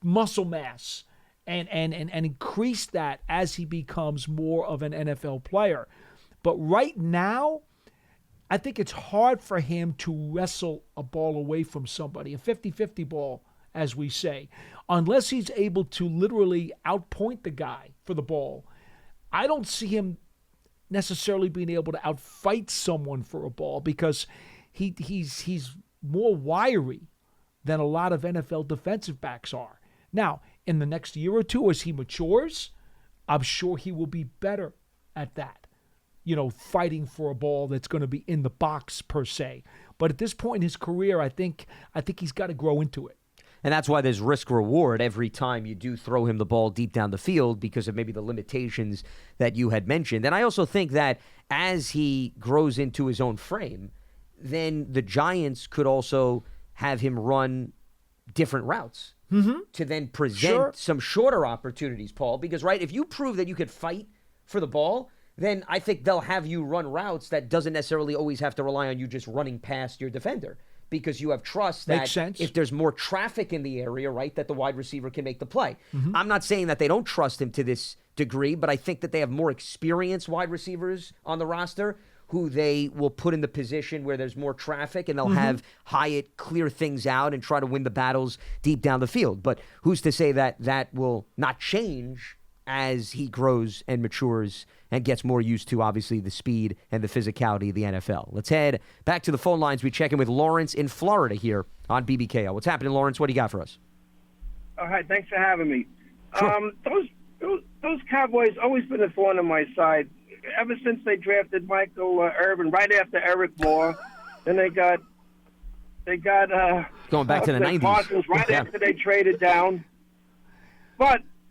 muscle mass and increase that as he becomes more of an NFL player. But right now, I think it's hard for him to wrestle a ball away from somebody, a 50-50 ball, as we say, unless he's able to literally outpoint the guy for the ball. I don't see him necessarily being able to outfight someone for a ball because he's more wiry than a lot of NFL defensive backs are. Now, in the next year or two, as he matures, I'm sure he will be better at that. Fighting for a ball that's going to be in the box per se. But at this point in his career, I think he's got to grow into it. And that's why there's risk reward every time you do throw him the ball deep down the field because of maybe the limitations that you had mentioned. And I also think that as he grows into his own frame, then the Giants could also have him run different routes to then present some shorter opportunities, Paul. Because, right, if you prove that you could fight for the ball, then I think they'll have you run routes that doesn't necessarily always have to rely on you just running past your defender because you have trust that if there's more traffic in the area, right, that the wide receiver can make the play. I'm not saying that they don't trust him to this degree, but I think that they have more experienced wide receivers on the roster who they will put in the position where there's more traffic and they'll have Hyatt clear things out and try to win the battles deep down the field. But who's to say that that will not change as he grows and matures and gets more used to, obviously, the speed and the physicality of the NFL. Let's head back to the phone lines. We check in with Lawrence in Florida here on BBKO. What's happening, Lawrence? What do you got for us? Oh, hi. Thanks for having me. Sure. Those Cowboys always been a thorn on my side. Ever since they drafted Michael Irvin right after Eric Moore, then they got going back to the 90s. Parsons right after they traded down.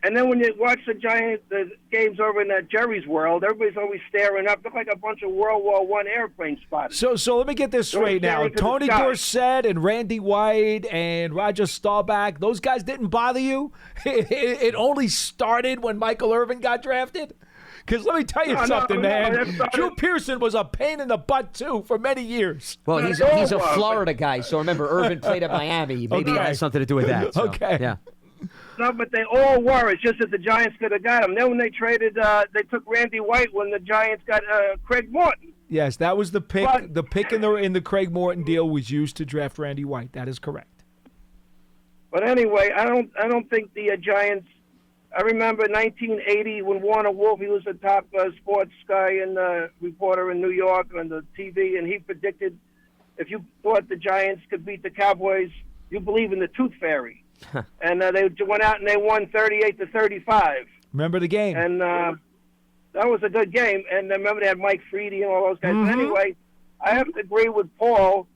And then when you watch the games over in Jerry's world, everybody's always staring up. Look like a bunch of World War I airplane spotters. So let me get this straight now. Tony Dorsett and Randy White and Roger Staubach, those guys didn't bother you? It only started when Michael Irvin got drafted? Because let me tell you something, man. Drew Pearson was a pain in the butt, too, for many years. Well, he's a Florida guy, so remember, Irvin played at Miami. Maybe it has something to do with that. So, okay. Yeah. No, but they all were. It's just that the Giants could have got him. Then when they traded, they took Randy White when the Giants got Craig Morton. Yes, that was the pick. The pick in the Craig Morton deal was used to draft Randy White. That is correct. But anyway, I don't think the Giants. I remember 1980 when Warner Wolf, he was the top sports guy and reporter in New York on the TV, and he predicted if you thought the Giants could beat the Cowboys, you believe in the Tooth Fairy. and they went out and they won 38-35. Remember the game? And that was a good game. And remember they had Mike Freedy and all those guys. Mm-hmm. But anyway, I have to agree with Paul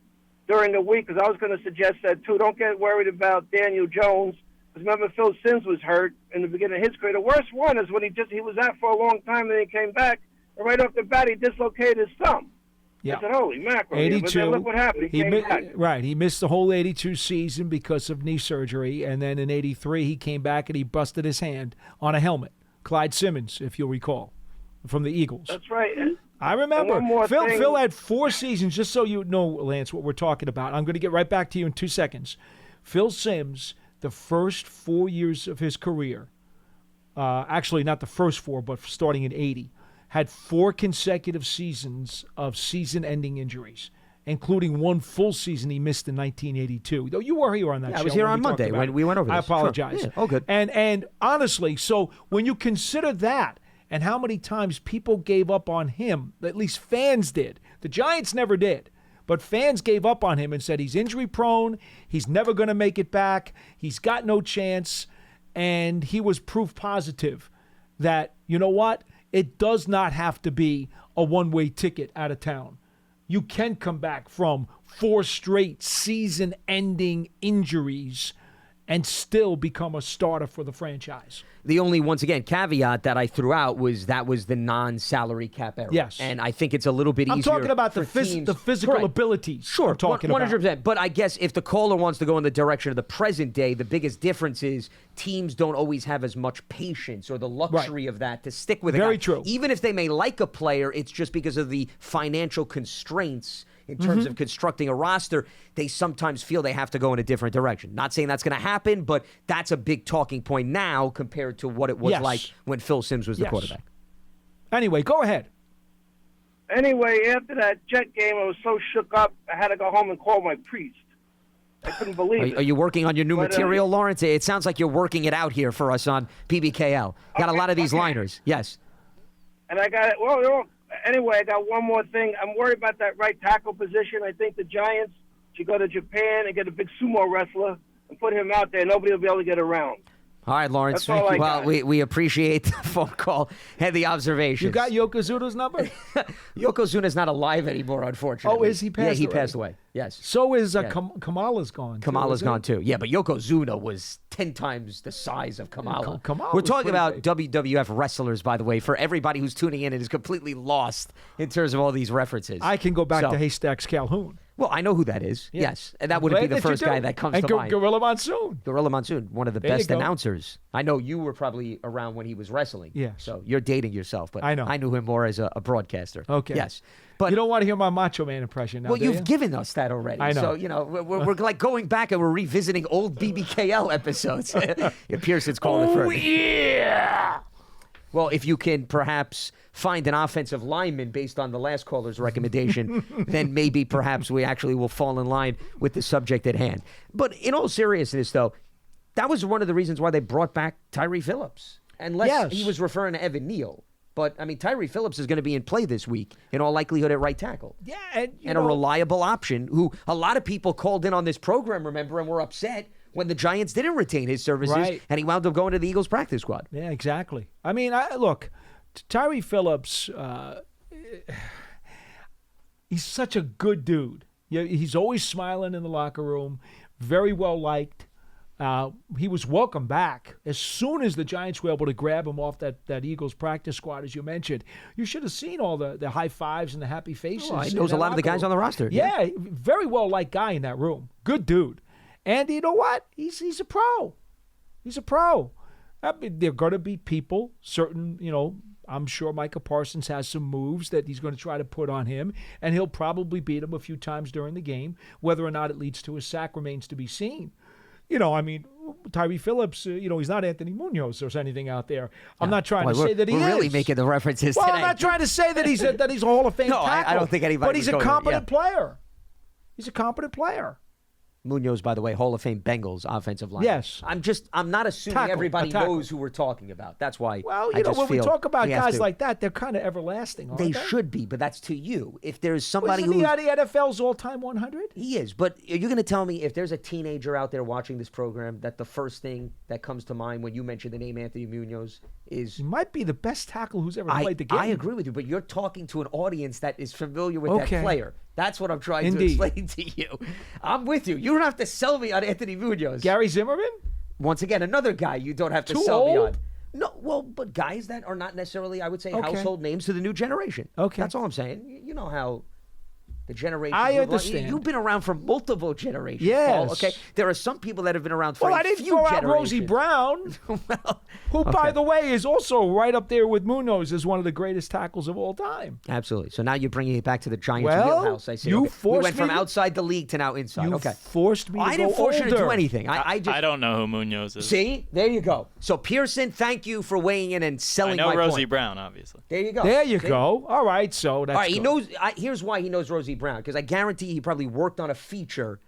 during the week because I was going to suggest that too. Don't get worried about Daniel Jones. Because remember Phil Simms was hurt in the beginning of his career. The worst one is when he was out for a long time and then he came back. And right off the bat, he dislocated his thumb. Yeah. I said, holy mackerel. 82. But then look what happened. He came back. Right. He missed the whole 82 season because of knee surgery. And then in 83, he came back and he busted his hand on a helmet. Clyde Simmons, if you'll recall, from the Eagles. That's right. I remember. And one more thing. Phil had 4 seasons, just so you know, Lance, what we're talking about. I'm going to get right back to you in 2 seconds. Phil Simms, the first 4 years of his career, actually not the first 4, but starting in 80, had 4 consecutive seasons of season-ending injuries, including 1 full season he missed in 1982. Though you were here on that show. I was here on Monday when we went over this. I apologize. Sure. Yeah. Oh, good. And honestly, so when you consider that and how many times people gave up on him, at least fans did. The Giants never did. But fans gave up on him and said he's injury-prone, he's never going to make it back, he's got no chance, and he was proof positive that, you know what, it does not have to be a one-way ticket out of town. You can come back from 4 straight season-ending injuries and still become a starter for the franchise. The only, once again, caveat that I threw out was that was the non-salary cap era. Yes. And I think it's a little bit easier. I'm talking about the teams. physical Correct. abilities. Sure, I'm talking 100%. about. But I guess if the caller wants to go in the direction of the present day, the biggest difference is teams don't always have as much patience or the luxury of that to stick with a Very guy. true. Even if they may like a player, it's just because of the financial constraints in terms of constructing a roster, they sometimes feel they have to go in a different direction. Not saying that's going to happen, but that's a big talking point now compared to what it was like when Phil Simms was the quarterback. Anyway, go ahead. Anyway, after that Jet game, I was so shook up, I had to go home and call my priest. I couldn't believe it. Are you working on your new material, Lawrence? It sounds like you're working it out here for us on BBKL. Got a lot of these liners. Yes. And I got it. Well, anyway, I got one more thing. I'm worried about that right tackle position. I think the Giants should go to Japan and get a big sumo wrestler and put him out there. Nobody will be able to get around. All right, Lawrence. That's all I well, got. we appreciate the phone call and the observations. You got Yokozuna's number? Yokozuna's not alive anymore, unfortunately. Oh, is he passed Yeah, he already? passed away. Yes. So is Kamala's gone. Kamala's gone too. Yeah, but Yokozuna was 10 times the size of Kamala. Kamala We're was talking pretty about big. WWF wrestlers, by the way, for everybody who's tuning in and is completely lost in terms of all these references. I can go back So- to Haystacks Calhoun. Well, I know who that is. Yeah. Yes. And that wouldn't be Glad the that you first do. guy that comes and to mind. Gorilla Monsoon. Gorilla Monsoon, one of the There you best go. announcers. I know you were probably around when he was wrestling. Yes. So you're dating yourself, but I know. I knew him more as a broadcaster. Okay. Yes. But You don't want to hear my Macho Man impression now, well, do you've you? given us that already. I know. So, we're like going back and we're revisiting old BBKL episodes. Pearson's calling it first. yeah! Well, if you can perhaps find an offensive lineman based on the last caller's recommendation, then maybe perhaps we actually will fall in line with the subject at hand. But in all seriousness, though, that was one of the reasons why they brought back Tyree Phillips. Unless he was referring to Evan Neal. But, I mean, Tyree Phillips is going to be in play this week, in all likelihood at right tackle. Yeah, And a reliable option who a lot of people called in on this program, remember, and were upset when the Giants didn't retain his services, Right. and he wound up going to the Eagles practice squad. Yeah, exactly. I mean, look, Tyree Phillips, he's such a good dude. Yeah, he's always smiling in the locker room, very well liked. He was welcome back as soon as the Giants were able to grab him off that Eagles practice squad, as you mentioned. You should have seen all the high fives and the happy faces. He knows a lot of the guys on the roster. Yeah, very well liked guy in that room. Good dude. And you know what? He's a pro. He's a pro. I mean, there are going to be people, certain, I'm sure Micah Parsons has some moves that he's going to try to put on him, and he'll probably beat him a few times during the game. Whether or not it leads to a sack remains to be seen. I mean, Tyree Phillips, he's not Anthony Munoz or anything out there. I'm not trying to say that he is. We're really making the references Well, today. I'm not trying to say that he's a Hall of Fame No, I tackle. don't think anybody But he's was a going there, competent player. He's a competent player. Munoz, by the way, Hall of Fame Bengals offensive line. Yes. I'm not assuming everybody knows who we're talking about. That's why. Well, when we talk about guys like that, they're kind of everlasting, aren't they? They should be, but that's to you. If there's somebody who's... Isn't he the NFL's all-time 100? He is, but are you going to tell me if there's a teenager out there watching this program that the first thing that comes to mind when you mention the name Anthony Munoz is... He might be the best tackle who's ever played the game. I agree with you, but you're talking to an audience that is familiar with that player. That's what I'm trying to explain to you. I'm with you. You don't have to sell me on Anthony Munoz. Gary Zimmerman? Once again, another guy you don't have to sell me on. No, well, but guys that are not necessarily, I would say, household names to the new generation. Okay. That's all I'm saying. You know how the generation. I understand. You've been around for multiple generations. Yes. Paul, okay. There are some people that have been around for a few generations. Well, I didn't throw out Rosie Brown, who, by the way, is also right up there with Munoz as one of the greatest tackles of all time. Absolutely. So now you're bringing it back to the Giants' wheelhouse. I see. You we forced went from outside the league to now inside. You forced me to I didn't force you to do anything. I don't know who Munoz is. See? There you go. So, Pearson, thank you for weighing in and selling my point. I know Rosie Brown, obviously. There you go. There you go. All right, so that's all right, he knows. Here's why he knows Rosie Brown, because I guarantee he probably worked on a feature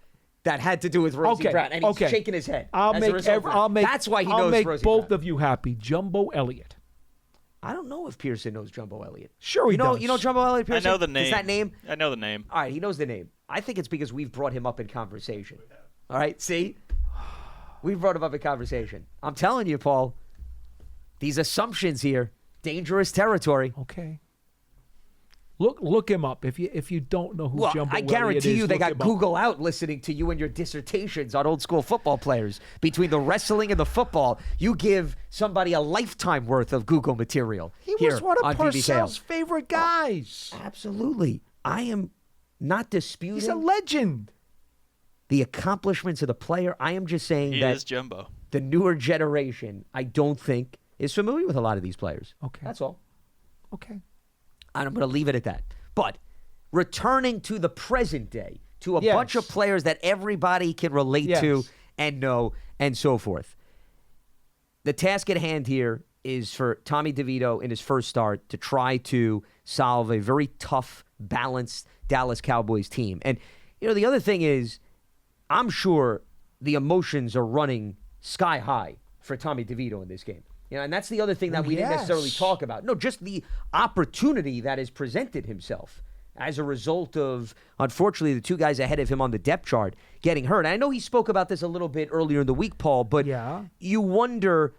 that had to do with Rosie Brown, and he's shaking his head. That's why he knows Rosie Brown. I'll make both of you happy. Jumbo Elliott. I don't know if Pearson knows Jumbo Elliott. Sure he does. You know Jumbo Elliott, Pearson? I know the name. Is that name? I know the name. All right, he knows the name. I think it's because we've brought him up in conversation. All right, see? We've brought him up in conversation. I'm telling you, Paul, these assumptions here, dangerous territory. Okay. Look him up if you don't know who Jumbo Elliott is. I guarantee you they got Google out listening to you and your dissertations on old school football players. Between the wrestling and the football, you give somebody a lifetime worth of Google material. He was one of Parcells' favorite guys. Absolutely. I am not disputing. He's a legend. The accomplishments of the player. I am just saying that he is Jumbo. The newer generation, I don't think, is familiar with a lot of these players. Okay. That's all. Okay. And I'm going to leave it at that. But returning to the present day, to a bunch of players that everybody can relate to and know and so forth. The task at hand here is for Tommy DeVito in his first start to try to solve a very tough, balanced Dallas Cowboys team. And, the other thing is, I'm sure the emotions are running sky high for Tommy DeVito in this game. And that's the other thing that we didn't necessarily talk about. No, just the opportunity that has presented himself as a result of, unfortunately, the two guys ahead of him on the depth chart getting hurt. And I know he spoke about this a little bit earlier in the week, Paul, but you wonder,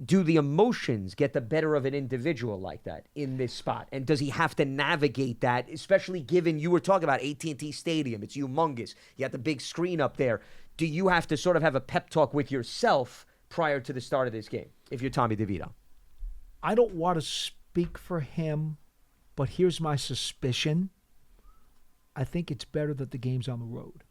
do the emotions get the better of an individual like that in this spot? And does he have to navigate that, especially given you were talking about AT&T Stadium? It's humongous. You got the big screen up there. Do you have to sort of have a pep talk with yourself prior to the start of this game, if you're Tommy DeVito? I don't want to speak for him, but here's my suspicion. I think it's better that the game's on the road.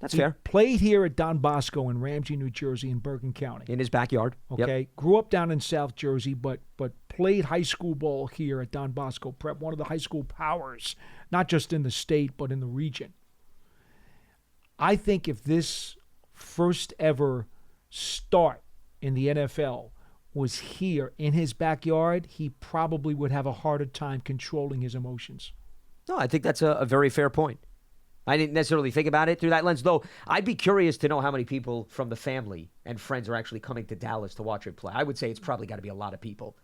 That's fair. Played here at Don Bosco in Ramsey, New Jersey, in Bergen County. In his backyard. Okay. Yep. Grew up down in South Jersey, but played high school ball here at Don Bosco Prep, one of the high school powers, not just in the state, but in the region. I think if this first ever start in the NFL was here in his backyard, he probably would have a harder time controlling his emotions. No, I think that's a very fair point. I didn't necessarily think about it through that lens, though. I'd be curious to know how many people from the family and friends are actually coming to Dallas to watch it play. I would say it's probably got to be a lot of people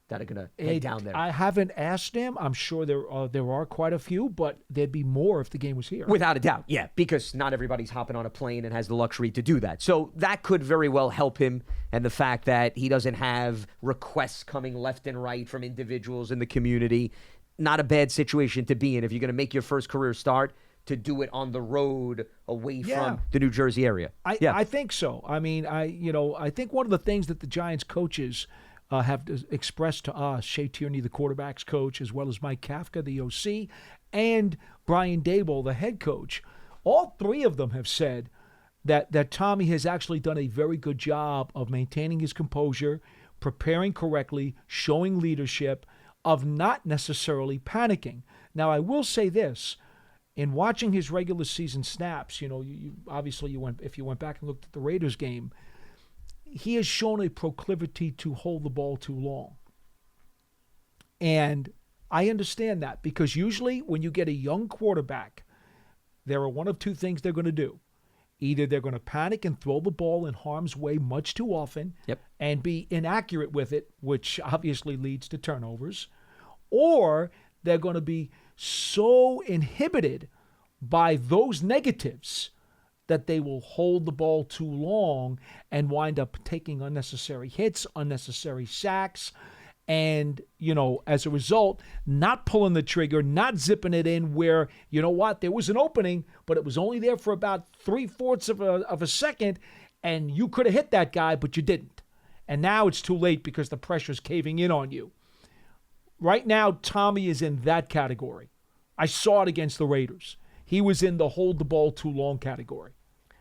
that are going to head down there. I haven't asked him. I'm sure there are quite a few, but there'd be more if the game was here. Without a doubt, yeah, because not everybody's hopping on a plane and has the luxury to do that. So that could very well help him, and the fact that he doesn't have requests coming left and right from individuals in the community. Not a bad situation to be in if you're going to make your first career start, to do it on the road away from the New Jersey area. I think so. I mean, I think one of the things that the Giants coaches have expressed to us, Shea Tierney, the quarterback's coach, as well as Mike Kafka, the OC, and Brian Daboll, the head coach, all three of them have said that Tommy has actually done a very good job of maintaining his composure, preparing correctly, showing leadership, of not necessarily panicking. Now, I will say this. In watching his regular season snaps, you obviously if you went back and looked at the Raiders game, he has shown a proclivity to hold the ball too long. And I understand that, because usually when you get a young quarterback, there are one of two things they're going to do. Either they're going to panic and throw the ball in harm's way much too often and be inaccurate with it, which obviously leads to turnovers, or they're going to be so inhibited by those negatives that they will hold the ball too long and wind up taking unnecessary hits, unnecessary sacks, and, as a result, not pulling the trigger, not zipping it in where, there was an opening, but it was only there for about 3/4 of a second, and you could have hit that guy, but you didn't. And now it's too late because the pressure's caving in on you. Right now, Tommy is in that category. I saw it against the Raiders. He was in the hold the ball too long category.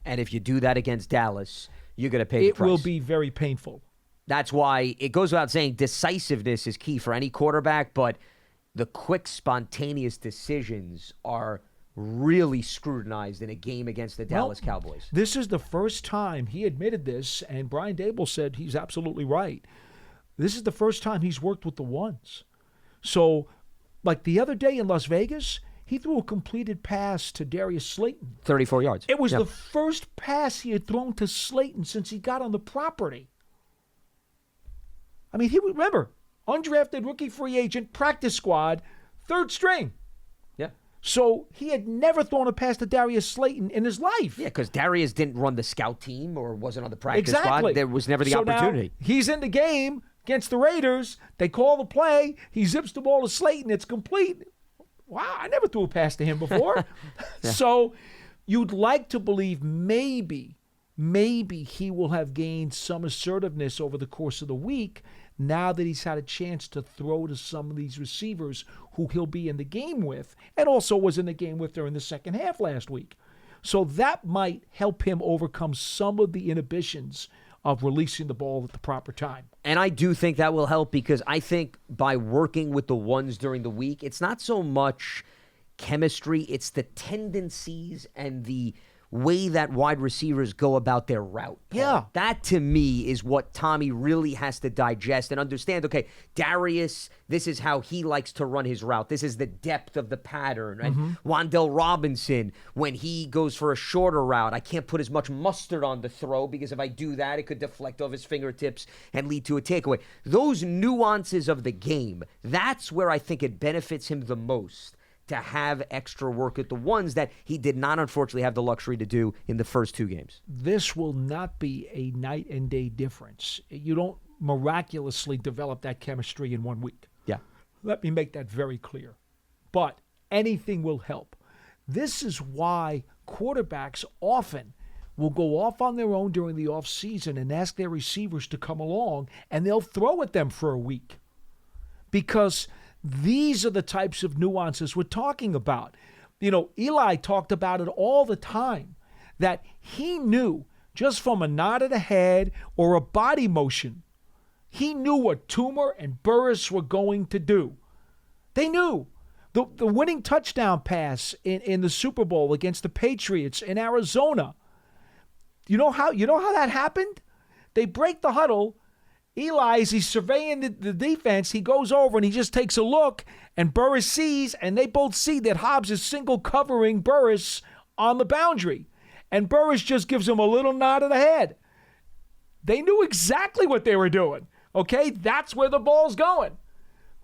And if you do that against Dallas, you're going to pay the price. It will be very painful. That's why it goes without saying decisiveness is key for any quarterback, but the quick, spontaneous decisions are really scrutinized in a game against the Dallas Cowboys. This is the first time he admitted this, and Brian Daboll said he's absolutely right. This is the first time he's worked with the ones. So, like the other day in Las Vegas, he threw a completed pass to Darius Slayton. 34 yards. It was the first pass he had thrown to Slayton since he got on the property. I mean, remember, undrafted rookie free agent, practice squad, third string. Yeah. So he had never thrown a pass to Darius Slayton in his life. Yeah, because Darius didn't run the scout team or wasn't on the practice squad. There was never the opportunity. Now he's in the game against the Raiders. They call the play. He zips the ball to Slayton. It's complete. Wow, I never threw a pass to him before. So you'd like to believe maybe he will have gained some assertiveness over the course of the week now that he's had a chance to throw to some of these receivers who he'll be in the game with and also was in the game with during the second half last week. So that might help him overcome some of the inhibitions of releasing the ball at the proper time. And I do think that will help because I think by working with the ones during the week, it's not so much chemistry, it's the tendencies and the way that wide receivers go about their route. Yeah. That, to me, is what Tommy really has to digest and understand. Okay, Darius, this is how he likes to run his route. This is the depth of the pattern. And Wan'Dale Robinson, when he goes for a shorter route, I can't put as much mustard on the throw because if I do that, it could deflect off his fingertips and lead to a takeaway. Those nuances of the game, that's where I think it benefits him the most, to have extra work at the ones that he did not, unfortunately, have the luxury to do in the first two games. This will not be a night and day difference. You don't miraculously develop that chemistry in 1 week. Yeah. Let me make that very clear. But anything will help. This is why quarterbacks often will go off on their own during the offseason and ask their receivers to come along, and they'll throw at them for a week. Because these are the types of nuances we're talking about. Eli talked about it all the time, that he knew just from a nod of the head or a body motion, he knew what Toomer and Burris were going to do. They knew. The winning touchdown pass in the Super Bowl against the Patriots in Arizona. You know how that happened? They break the huddle. Eli, as he's surveying the defense, he goes over and he just takes a look, and Burris sees, and they both see that Hobbs is single covering Burris on the boundary. And Burris just gives him a little nod of the head. They knew exactly what they were doing, okay? That's where the ball's going.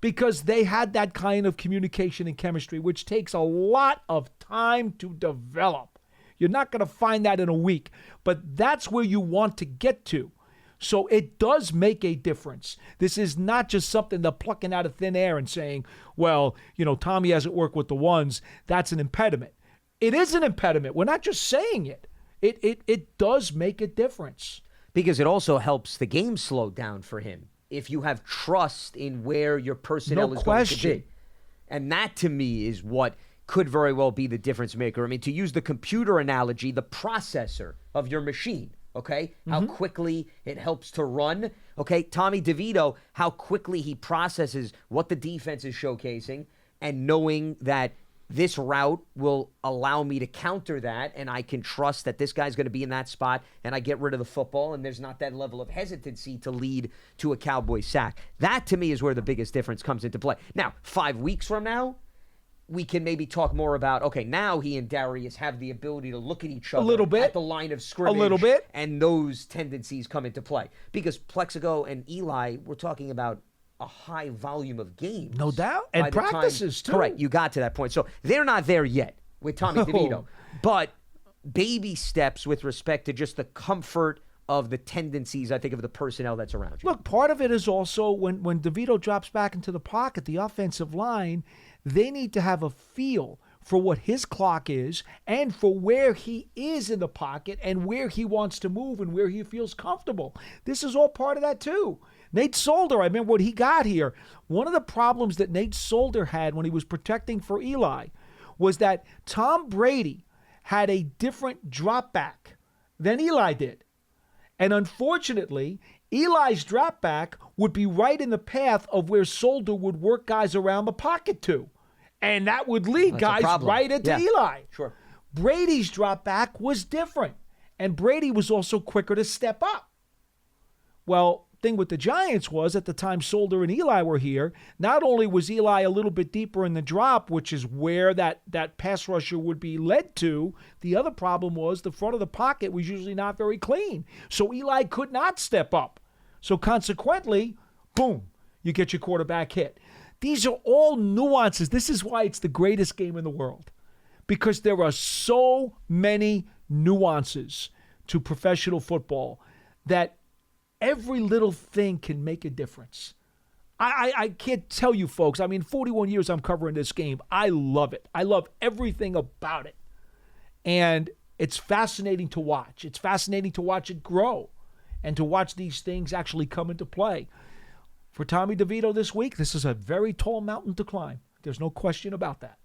Because they had that kind of communication and chemistry, which takes a lot of time to develop. You're not going to find that in a week, but that's where you want to get to. So it does make a difference. This is not just something they're plucking out of thin air and saying, well, Tommy hasn't worked with the ones. That's an impediment. It is an impediment. We're not just saying it. It does make a difference. Because it also helps the game slow down for him if you have trust in where your personnel is going to be. And that, to me, is what could very well be the difference maker. I mean, to use the computer analogy, the processor of your machine. Okay, how quickly it helps to run. Okay, Tommy DeVito, how quickly he processes what the defense is showcasing and knowing that this route will allow me to counter that, and I can trust that this guy's going to be in that spot, and I get rid of the football, and there's not that level of hesitancy to lead to a Cowboy sack. That, to me, is where the biggest difference comes into play. Now, 5 weeks from now, we can maybe talk more about, okay, now he and Darius have the ability to look at each other little bit. at the line of scrimmage. A little bit. And those tendencies come into play. Because Plexico and Eli, we're talking about a high volume of games. No doubt. And practices, too. Correct. You got to that point. So they're not there yet with Tommy DeVito. But baby steps with respect to just the comfort of the tendencies, I think, of the personnel that's around you. Look, part of it is also when DeVito drops back into the pocket, the offensive line, they need to have a feel for what his clock is and for where he is in the pocket and where he wants to move and where he feels comfortable. This is all part of that, too. Nate Solder, I remember when he got here, one of the problems that Nate Solder had when he was protecting for Eli was that Tom Brady had a different drop back than Eli did. And unfortunately, Eli's drop back would be right in the path of where Solder would work guys around the pocket to. And that would lead guys right into Eli. Sure. Brady's drop back was different. And Brady was also quicker to step up. Well, thing with the Giants was at the time Solder and Eli were here, not only was Eli a little bit deeper in the drop, which is where that pass rusher would be led to, the other problem was the front of the pocket was usually not very clean. So Eli could not step up. So consequently, boom, you get your quarterback hit. These are all nuances. This is why it's the greatest game in the world, because there are so many nuances to professional football that every little thing can make a difference. I can't tell you, folks. I mean, 41 years I'm covering this game. I love it. I love everything about it. And it's fascinating to watch. It's fascinating to watch it grow and to watch these things actually come into play. For Tommy DeVito this week, this is a very tall mountain to climb. There's no question about that.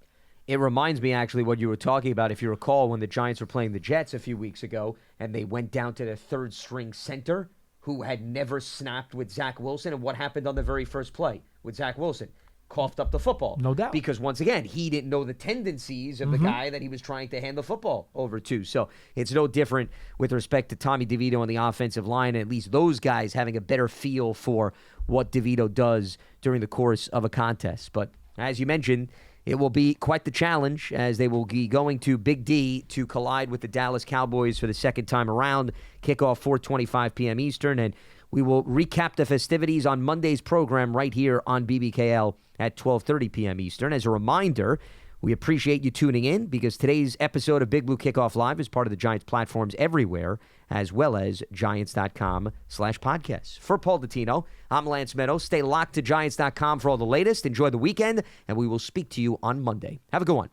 It reminds me, actually, what you were talking about, if you recall, when the Giants were playing the Jets a few weeks ago, and they went down to the third-string center, who had never snapped with Zach Wilson, and what happened on the very first play with Zach Wilson? Coughed up the football. No doubt. Because, once again, he didn't know the tendencies of the guy that he was trying to hand the football over to. So it's no different with respect to Tommy DeVito on the offensive line, at least those guys having a better feel for what DeVito does during the course of a contest. But as you mentioned, it will be quite the challenge as they will be going to Big D to collide with the Dallas Cowboys for the second time around. Kickoff 4:25 p.m. Eastern, and we will recap the festivities on Monday's program right here on BBKL at 12:30 p.m. Eastern. As a reminder, we appreciate you tuning in because today's episode of Big Blue Kickoff Live is part of the Giants platforms everywhere, as well as Giants.com/podcasts. For Paul Dottino, I'm Lance Medow. Stay locked to Giants.com for all the latest. Enjoy the weekend, and we will speak to you on Monday. Have a good one.